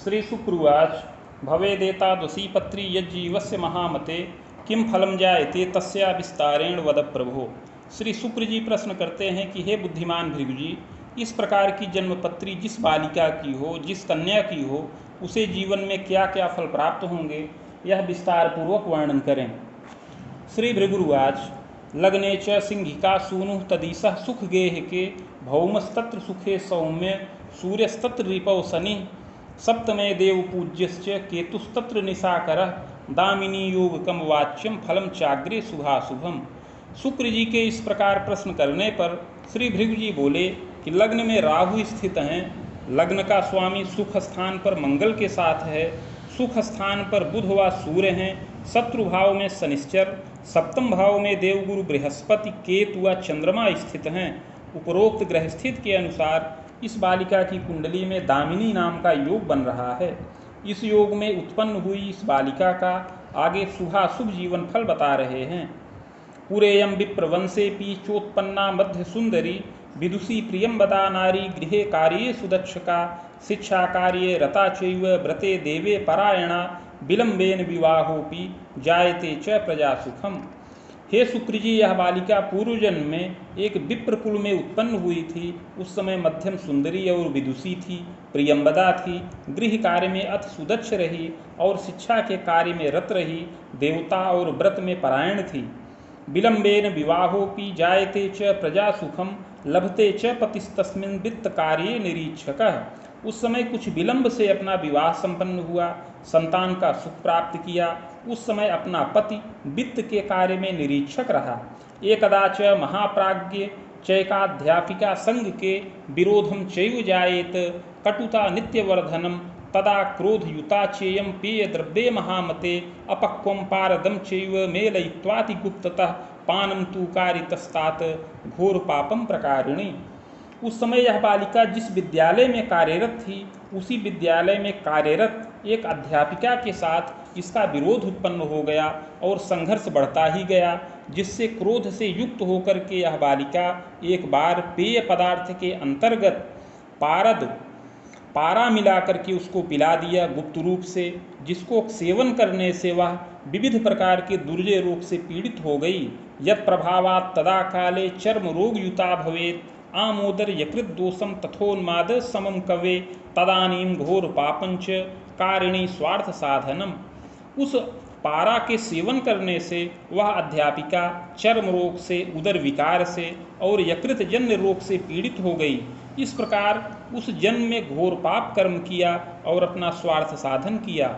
श्री सुप्रुवाच भवेदेतादृशी पत्री यज्जीवस्य महामते किम फलम जायते तस्या विस्तारेण वद प्रभो। श्री सुप्र जी प्रश्न करते हैं कि हे बुद्धिमान भृगु जी, इस प्रकार की जन्मपत्री जिस बालिका की हो, जिस कन्या की हो, उसे जीवन में क्या क्या फल प्राप्त होंगे, यह विस्तार पूर्वक वर्णन करें। श्री भृगुरुवाच लग्ने च सिंहिका सूनु तदीसः सुख गेह के भौमस्तत्र सुखे सौम्य सूर्यस्तत्र रिपौ शनि सप्तमे देव पूज्यश्च केतुस्तत्र निशाकरः दामिनी योगकम वाच्यम फलम चाग्रे शुभाशुभम। शुक्र जी के इस प्रकार प्रश्न करने पर श्री भृगु जी बोले कि लग्न में राहु स्थित हैं, लग्न का स्वामी सुख स्थान पर मंगल के साथ है, सुख स्थान पर बुध व सूर्य हैं, शत्रु भाव में शनिश्चर, सप्तम भाव में देवगुरु बृहस्पति केतु व चंद्रमा स्थित हैं। उपरोक्त ग्रह स्थित के अनुसार इस बालिका की कुंडली में दामिनी नाम का योग बन रहा है। इस योग में उत्पन्न हुई इस बालिका का आगे शुभाशुभ जीवन फल बता रहे हैं। पुरेयम विप्रवंशे पी चोत्पन्ना मध्य सुंदरी विदुषी प्रियम बदा नारी गृहे कार्ये सुदक्षका शिक्षा कार्ये रता चैव व्रते देवे परायणा विलंबेन विवाहोपि जायते च प्रजा सुखम। हे शुक्र जी, यह बालिका पूर्व जन्म में एक विप्र कुल में उत्पन्न हुई थी। उस समय मध्यम सुंदरी और विदुषी थी, प्रियंबदा थी, गृह कार्य में अति सुदक्ष रही और शिक्षा के कार्य में रत रही, देवता और व्रत में परायण थी। विलंबेन विवाहोपि जायते च प्रजा सुखम लभते च पतिस्तस्मिन् वित्त कार्ये निरीक्षकः। उस समय कुछ विलंब से अपना विवाह संपन्न हुआ, संतान का सुख प्राप्त किया। उस समय अपना पति वित्त के कार्य में निरीक्षक रहा। एकदा च महाप्राज्ञ चैकाध्यापिका संघ के विरोधम चैव जायेत कटुता नित्यवर्धनम तदा क्रोधयुता चेयम पेय द्रव्ये महामते अपक्वम पारदम चैव मेलयित्वाति गुप्ततः पानम तु कारितस्तात घोर पापम प्रकारिणी। उस समय यह बालिका जिस विद्यालय में कार्यरत थी, उसी विद्यालय में कार्यरत एक अध्यापिका के साथ इसका विरोध उत्पन्न हो गया और संघर्ष बढ़ता ही गया, जिससे क्रोध से युक्त होकर के यह बालिका एक बार पेय पदार्थ के अंतर्गत पारा मिला करके उसको पिला दिया गुप्त रूप से, जिसको सेवन करने से वह विविध प्रकार के दुर्जय रोग से पीड़ित हो गई। यत् प्रभावात् तदा काले चर्म रोग युता भवेत आमोदर यकृत दोषम तथोन्माद समम कवे तदानीम घोर पापंच कारिणी स्वार्थ साधनम। उस पारा के सेवन करने से वह अध्यापिका चर्म रोग से, उदर विकार से और यकृत जन्य रोग से पीड़ित हो गई। इस प्रकार उस जन्म में घोर पाप कर्म किया और अपना स्वार्थ साधन किया।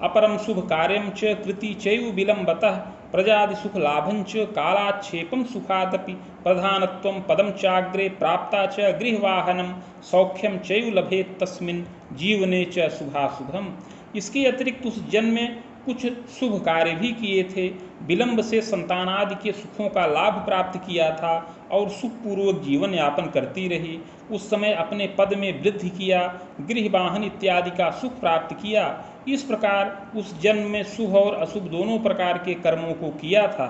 अपरम शुभ कार्यम च कृति चैव विलंबतः प्रजादि सुख लाभं च कालाक्षेपम सुखादपि प्रधानत्वं पदम चाग्रे प्राप्ता च गृहवाहनम सौख्यम चैव लभेत तस्मिन् जीवने च शुभाशुभम। इसके अतिरिक्त उस जन्म में कुछ शुभ कार्य भी किए थे, विलंब से संतानादि के सुखों का लाभ प्राप्त किया था और सुखपूर्वक जीवन यापन करती रही। उस समय अपने पद में वृद्धि किया, गृह वाहन इत्यादि का सुख प्राप्त किया। इस प्रकार उस जन्म में शुभ और अशुभ दोनों प्रकार के कर्मों को किया था।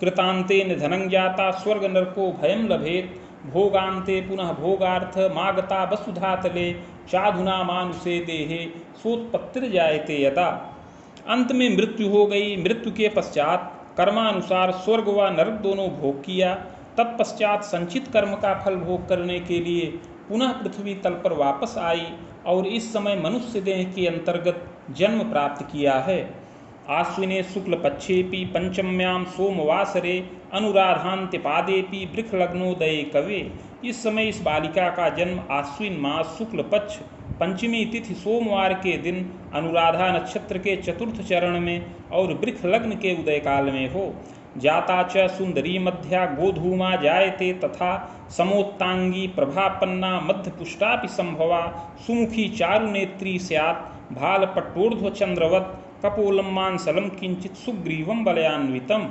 कृतांते निधनं जाता स्वर्ग नरको भयं लभेत भोगांते पुनः भोगार्थ मागता वसुधातले चाधुना मानुषे देहे सोत्पत्तिर जायते यदा। अंत में मृत्यु हो गई। मृत्यु के पश्चात कर्मानुसार स्वर्ग व नरक दोनों भोग किया। तत्पश्चात संचित कर्म का फल भोग करने के लिए पुनः पृथ्वी तल पर वापस आई और इस समय मनुष्य देह के अंतर्गत जन्म प्राप्त किया है। आश्विने शुक्ल पक्षेपि पंचम्याम सोमवासरे अनुराधान्त्यपादेपि वृषलग्नोदये कवे। इस समय इस बालिका का जन्म आश्विन मास शुक्ल पक्ष पंचमी तिथि सोमवार के दिन अनुराधा नक्षत्र के चतुर्थ चरण में और वृष लग्न के उदय काल में हो। जाता च सुंदरी मध्या गोधूमा जायते तथा समोत्तांगी प्रभापन्ना मध्यपुष्टापि संभवा सुमुखी चारुनेत्री स्यात् भालपट्टोर्ध्व चंद्रवत् कपोलम मांसलम किंचित सुग्रीवम बलयान्वितम।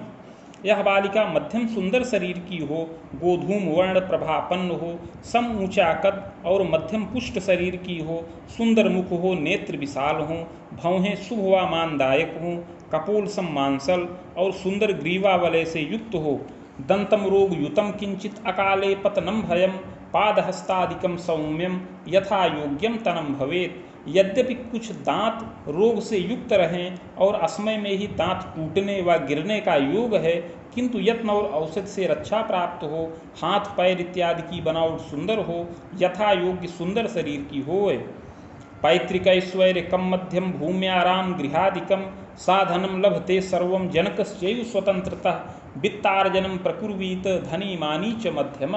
यह बालिका मध्यम सुंदर शरीर की हो, गोधूम वर्ण प्रभापन्न हो, सम ऊंचा कद और मध्यम पुष्ट शरीर की हो, सुंदर मुख हो, नेत्र विशाल हों, भौहें शुभ व मानदायक हों, कपोल सम मांसल और सुंदर ग्रीवा वलय से युक्त हो, दंतम रोग युतम किंचित अकाले पतनम भयम पादहस्तादिकम सौम्यम यथा योग्यम तनम भवेत। यद्यपि कुछ दांत रोग से युक्त रहें और असमय में ही दांत टूटने व गिरने का योग है, किंतु यत्न और औषध से रक्षा प्राप्त हो, हाथ पैर इत्यादि की बनावट सुंदर हो, यथा योग्य सुंदर शरीर की होए। पैतृक ऐश्वर्य कम मध्यम भूम्याराम गृहादिकम साधनम लभते सर्वं जनकस्यैव स्वतंत्रतः वित्तार्जनम प्रकुर्वीत धनी मानी च मध्यम।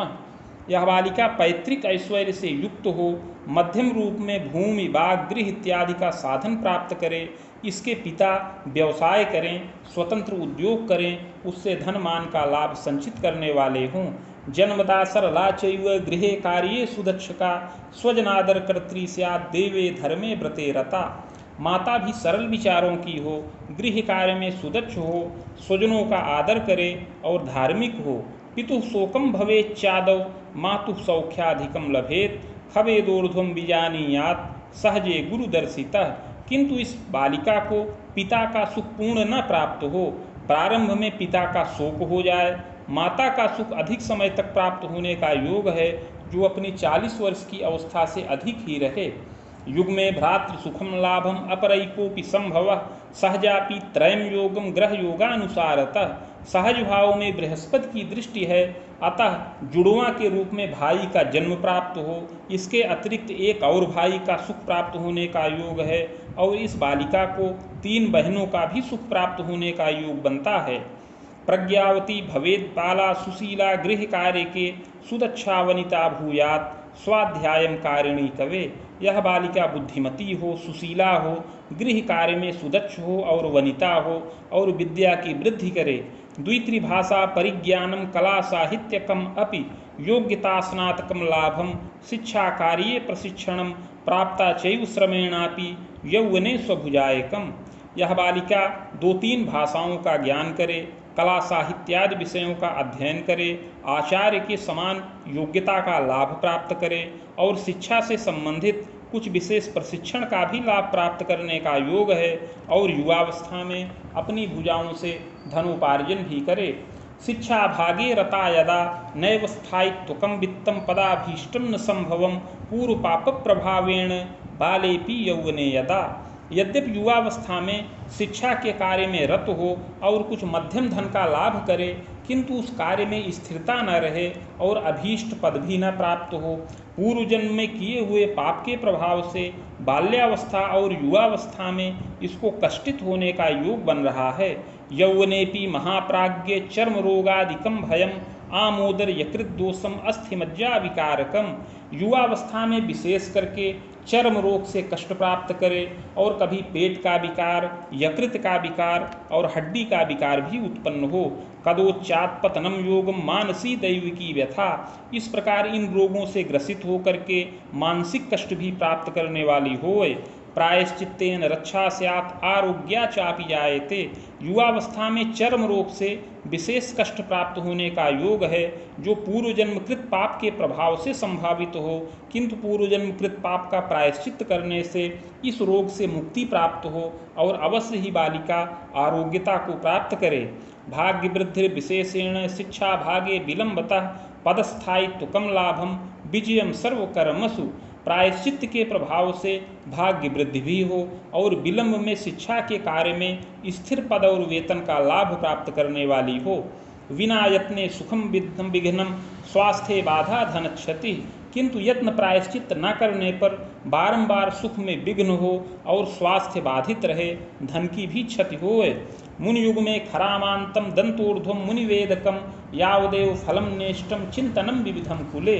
यह बालिका पैतृक ऐश्वर्य से युक्त हो, मध्यम रूप में भूमि बाग गृह इत्यादि का साधन प्राप्त करे, इसके पिता व्यवसाय करें, स्वतंत्र उद्योग करें, उससे धन मान का लाभ संचित करने वाले हों, जन्मदा सरला चैव गृहे कार्ये सुदक्षका स्वजनादर कर्त्री स्यात् देवे धर्मे व्रते रता। माता भी सरल विचारों की हो, गृह कार्य में सुदक्ष हो, स्वजनों का आदर करे और धार्मिक हो। पितुः शोकम भवेच्चादौ मातुः सौख्याधिकम लभेत खवेदोर्ध्वम बीजानीयात सहजे गुरुदर्शितः। किंतु इस बालिका को पिता का सुख पूर्ण न प्राप्त हो, प्रारंभ में पिता का शोक हो जाए। माता का सुख अधिक समय तक प्राप्त होने का योग है, जो अपनी 40 वर्ष की अवस्था से अधिक ही रहे। युग में भ्रातृ सुखम लाभम अपरैकोपि संभव सहजापि त्रयम योगम ग्रह योगानुसारतः। सहज भाव में बृहस्पति की दृष्टि है, अतः जुड़वा के रूप में भाई का जन्म प्राप्त हो, इसके अतिरिक्त एक और भाई का सुख प्राप्त होने का योग है, और इस बालिका को 3 बहनों का भी सुख प्राप्त होने का योग बनता है। प्रज्ञावती भवेद बाला सुशीला गृह कार्य के सुदक्षा वनिता भूयात स्वाध्यायम कारिणी कवे। यह बालिका बुद्धिमती हो, सुशीला हो, गृह कार्य में सुदक्ष हो और वनिता हो, और विद्या की वृद्धि करे। द्वित्रिभाषा परिज्ञानम कला साहित्यकम अपि योग्यता स्नातकम लाभम शिक्षा कार्ये प्रशिक्षणम प्राप्ता चैव श्रमेणापि यौवने स्वभुजायकम। यह बालिका 2-3 भाषाओं का ज्ञान करे, कला साहित्यादि विषयों का अध्ययन करे, आचार्य के समान योग्यता का लाभ प्राप्त करे और शिक्षा से संबंधित कुछ विशेष प्रशिक्षण का भी लाभ प्राप्त करने का योग है, और युवावस्था में अपनी भुजाओं से धनोपार्जन भी करे। शिक्षा भागे रता यदा नैव स्थायित्वकम वित्तम पदाभीष्टम न संभवम पूर्व पाप प्रभावेण बालेपि यौवने यदा। यद्यपि युवावस्था में शिक्षा के कार्य में रत हो और कुछ मध्यम धन का लाभ करे, किंतु उस कार्य में स्थिरता न रहे और अभीष्ट पद भी न प्राप्त हो। पूर्व जन्म में किए हुए पाप के प्रभाव से बाल्यावस्था और युवावस्था में इसको कष्टित होने का योग बन रहा है। यौवनेपि महाप्राज्ञ चर्म रोगादिकम भयम आमोदर यकृत दोषम अस्थिमज्जा विकारकम। युवावस्था में विशेष करके चर्म रोग से कष्ट प्राप्त करे और कभी पेट का विकार, यकृत का विकार और हड्डी का विकार भी उत्पन्न हो। कदोच्चात पतनम योगम मानसी दैविकी व्यथा। इस प्रकार इन रोगों से ग्रसित होकर के मानसिक कष्ट भी प्राप्त करने वाली होए। प्रायश्चित्तेन रक्षा स्यात् आरोग्या चापि जायते। युवावस्था में चर्म रोग से विशेष कष्ट प्राप्त होने का योग है, जो पूर्व जन्मकृत पाप के प्रभाव से संभावित हो, किंतु पूर्व जन्मकृत पाप का प्रायश्चित्त करने से इस रोग से मुक्ति प्राप्त हो और अवश्य ही बालिका आरोग्यता को प्राप्त करे। भाग्य वृद्धि विशेषेण शिक्षा भागे विलंबतः पदस्थायित्व कम लाभम विजयम सर्वकर्मसु। प्रायश्चित्त के प्रभाव से भाग्य वृद्धि भी हो और विलंब में शिक्षा के कार्य में स्थिर पद और वेतन का लाभ प्राप्त करने वाली हो। विना यत्ने सुखम विघ्नम स्वास्थ्य बाधा धन क्षति। किंतु यत्न प्रायश्चित्त न करने पर बारंबार सुख में विघ्न हो और स्वास्थ्य बाधित रहे, धन की भी क्षति होए। मुनि युग में खरामांतम दंतोर्ध्वम मुनिवेदकम यावदेव फलम नेष्टम चिंतनम विविधम कुले।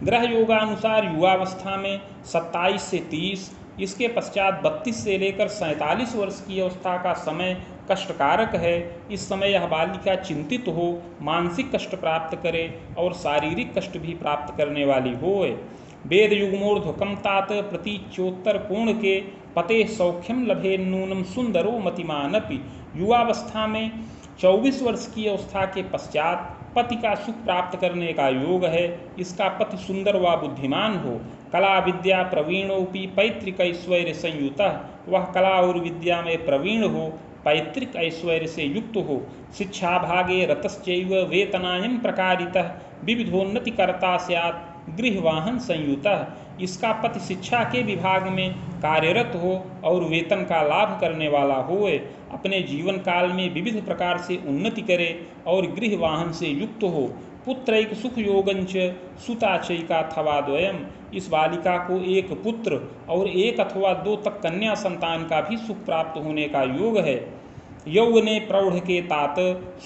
ग्रह योगानुसार युवावस्था में 27 से 30, इसके पश्चात 32 से लेकर 47 वर्ष की अवस्था का समय कष्टकारक है। इस समय यह बालिका चिंतित हो, मानसिक कष्ट प्राप्त करे और शारीरिक कष्ट भी प्राप्त करने वाली होए। वेद युग्मोर्ध्वकम तात प्रतीच्योत्तर कोण के पते सौख्यम लभे नूनम सुंदरो मतिमानपि। युवावस्था में 24 वर्ष की अवस्था के पश्चात पति का सुख प्राप्त करने का योग है। इसका पति सुंदर व बुद्धिमान हो, कला विद्या प्रवीणोपि पैतृक ऐश्वर्य संयुतः। वह कला और विद्या में प्रवीण हो, पैतृक ऐश्वर्य से युक्त हो। शिक्षा भागे रतश्चैव वेतनायम प्रकारितः विविधोन्नति कर्ता स्यात् गृहवाहन संयुतः, इसका पति शिक्षा के विभाग में कार्यरत हो और वेतन का लाभ करने वाला होए, अपने जीवन काल में विविध प्रकार से उन्नति करे और गृहवाहन से युक्त हो। पुत्रैक सुख योगंच सुताचैकाथवा द्वयम, इस बालिका को एक पुत्र और एक अथवा दो तक कन्या संतान का भी सुख प्राप्त होने का योग है। यौवने प्रौढ़ के तात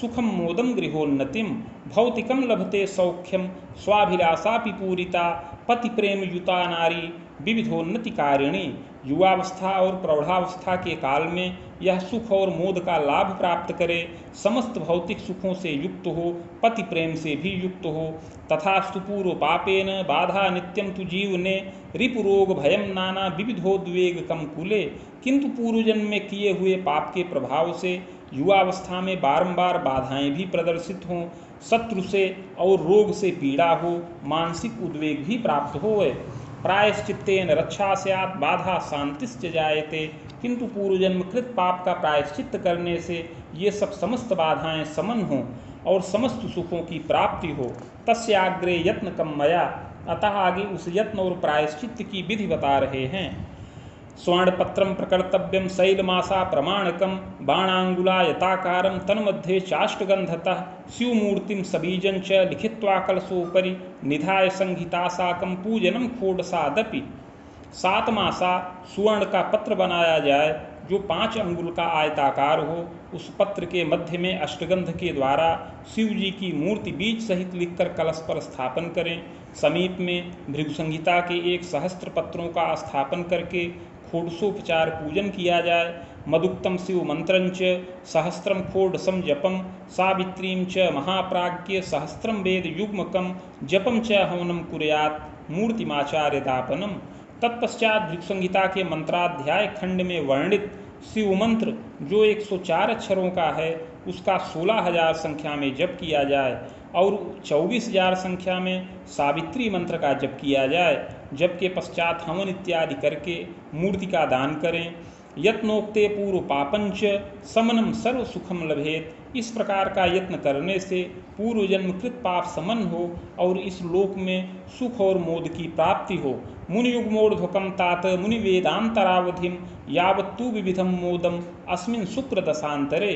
सुखम मोदम गृहोन्नतिम, भौतिकम लभते सौख्यम स्वाभिलाषापि पूरिता, पति प्रेम युता नारी विविधोन्नति कारिणी। युवावस्था और प्रौढ़ावस्था के काल में यह सुख और मोद का लाभ प्राप्त करे, समस्त भौतिक सुखों से युक्त हो, पति प्रेम से भी युक्त हो। तथास्तु पूर्व पापेन बाधा नित्यम तु जीवने रिपुरोग भयम नाना विविधोद्वेग कम कुले, किंतु पूर्व जन्म में किए हुए पाप के प्रभाव से युवावस्था में बारंबार बाधाएं भी प्रदर्शित हों, शत्रु से और रोग से पीड़ा हो, मानसिक उद्वेग भी प्राप्त होए। प्रायश्चित्तेन रक्षा स्यात् बाधा शांतिश्च जायते, किंतु पूर्वजन्म कृत पाप का प्रायश्चित्त करने से ये सब समस्त बाधाएं समन हों और समस्त सुखों की प्राप्ति हो। तस्याग्रे यत्न कम मया, अतः आगे उस यत्न और प्रायश्चित्त की विधि बता रहे हैं। स्वर्णपत्रम प्रकर्तव्यम शैलमासा प्रमाणकम बाणांगुला यताकारम तन्मध्ये चाष्टगंधतः स्यूमूर्तिम सबीजं च लिखित्वा कलशोपरि निधाय संहितासाकम पूजनम खोडसादपि। 7 मासा सुवर्ण का पत्र बनाया जाए जो 5 अंगुल का आयताकार हो, उस पत्र के मध्य में अष्टगंध के द्वारा शिव जी की मूर्ति बीज सहित लिखकर कलश पर स्थापन करें। समीप में भृगु संहिता के 1 सहस्त्र पत्रों का स्थापन करके खोडसोपचार पूजन किया जाए। मदुक्तम शिव मंत्रंच सहस्त्रम खोडसम जपम सावित्रीं च महाप्राज्ञ सहस्त्रम वेद युग्मकम जपम च हवनम कुर्यात् मूर्तिमाचार्य दापनम। तत्पश्चात भृगु संहिता के मंत्राध्याय खंड में वर्णित शिव मंत्र जो 104 अक्षरों का है, उसका 16,000 संख्या में जप किया जाए और 24,000 संख्या में सावित्री मंत्र का जप किया जाए। जप के पश्चात हवन इत्यादि करके मूर्ति का दान करें। यत्नोक्ते पूर्व पापंच समनम सर्व सुखम लभेत, इस प्रकार का यत्न करने से पूर्व जन्मकृत पाप समन हो और इस लोक में सुख और मोद की प्राप्ति हो। मुनियुग्मोर्ध्वकम तात मुनि वेदांतरावधिम यावत्तु विविधम मोदम अस्मिन शुक्र दशांतरे।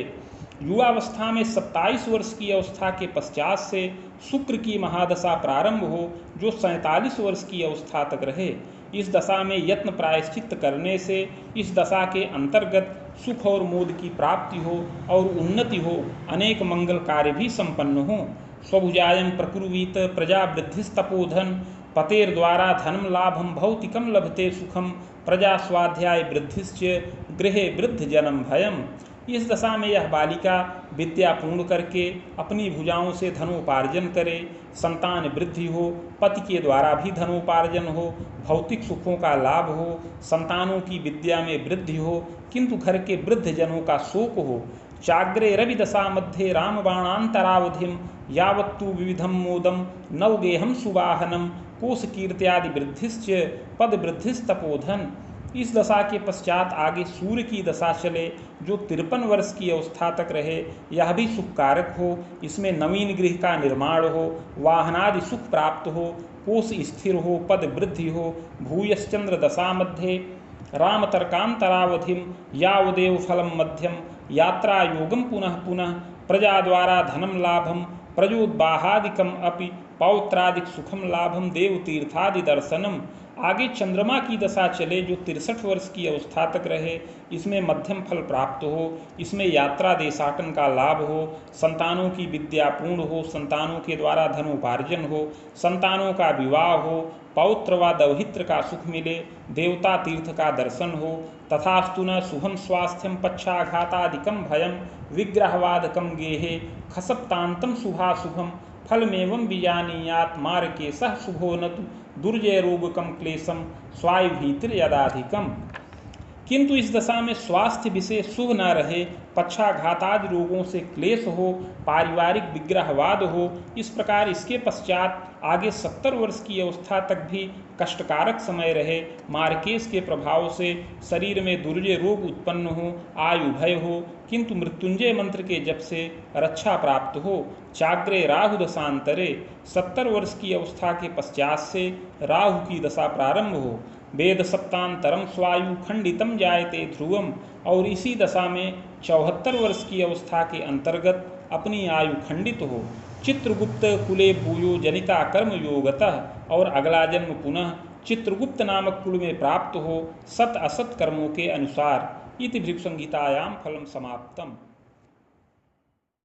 युवावस्था में 27 वर्ष की अवस्था के पश्चात से शुक्र की महादशा प्रारंभ हो जो 47 वर्ष की अवस्था तक रहे। इस दशा में यत्न प्रायश्चित्त करने से इस दशा के अंतर्गत सुख और मोद की प्राप्ति हो और उन्नति हो, अनेक मंगल कार्य भी संपन्न हो। स्वभुजायम प्रकुर्वीत प्रजा वृद्धिस्तपोधन, पतेर द्वारा धनम लाभम भौतिकम लभते सुखम प्रजा स्वाध्याय वृद्धिश्च गृहे वृद्ध जन्म भयम। इस दशा में यह बालिका विद्या पूर्ण करके अपनी भुजाओं से धनोपार्जन करे, संतान वृद्धि हो, पति के द्वारा भी धनोपार्जन हो, भौतिक सुखों का लाभ हो, संतानों की विद्या में वृद्धि हो, किंतु घर के वृद्ध जनों का शोक हो। चाग्रे रवि दशा मध्ये रामबाणांतरावधिम यावत्तु विविधम मोदम नवगेहम सुवाहनम कोश कीर्त्यादि वृद्धिश्च पद वृद्धिस्तपोधन। इस दशा के पश्चात आगे सूर्य की दशा चले जो 53 वर्ष की अवस्था तक रहे, यह भी सुखकारक हो। इसमें नवीन गृह का निर्माण हो, वाहनादि सुख प्राप्त हो, कोश स्थिर हो, पद वृद्धि हो। भूयश्चंद्र दशा मध्ये राम तर्कांतरावधिम यावदेव फलम मध्यम यात्रा योगम पुनः पुनः प्रजा द्वारा धनम लाभम प्रजोद्बाहादिकम अपि पौत्रादिक सुखम लाभम देवतीर्थादि दर्शनम। आगे चंद्रमा की दशा चले जो 63 वर्ष की अवस्था तक रहे, इसमें मध्यम फल प्राप्त हो, इसमें यात्रा देशाटन का लाभ हो, संतानों की विद्या पूर्ण हो, संतानों के द्वारा धनोपार्जन हो, संतानों का विवाह हो, पौत्र व दौहित्र का सुख मिले, देवता तीर्थ का दर्शन हो। तथास्तु न शुभम स्वास्थ्यम पक्षाघातादिकम भयम विग्रहवादकम गेहे खसप्तांतम शुभाशुभम फलमेवं बीजानीयात मार्के सह शुभो न तु दुर्जय रोगकम क्लेशम स्वायु भीतिर यदाधिकम। किंतु इस दशा में स्वास्थ्य विशेष शुभ न रहे पक्षाघातादि रोगों से क्लेश हो, पारिवारिक विग्रहवाद हो। इस प्रकार इसके पश्चात आगे 70 वर्ष की अवस्था तक भी कष्टकारक समय रहे। मार्केश के प्रभाव से शरीर में दुर्जय रोग उत्पन्न हो, आयु भय हो, किंतु मृत्युंजय मंत्र के जप से रक्षा प्राप्त हो। चाग्रे राहु दशांतरे 70 वर्ष की अवस्था के पश्चात से राहु की दशा प्रारंभ हो। वेद सप्तांतरम स्वायु खंडितम जायते ध्रुवम, और इसी दशा में 74 वर्ष की अवस्था के अंतर्गत अपनी आयु खंडित हो। चित्रगुप्त कुले भूयो जनिता कर्म योगतः, और अगला जन्म पुनः चित्रगुप्त नामक कुल में प्राप्त हो, सत असत कर्मों के अनुसार। इति भृगु संहितायां फलम समाप्तम।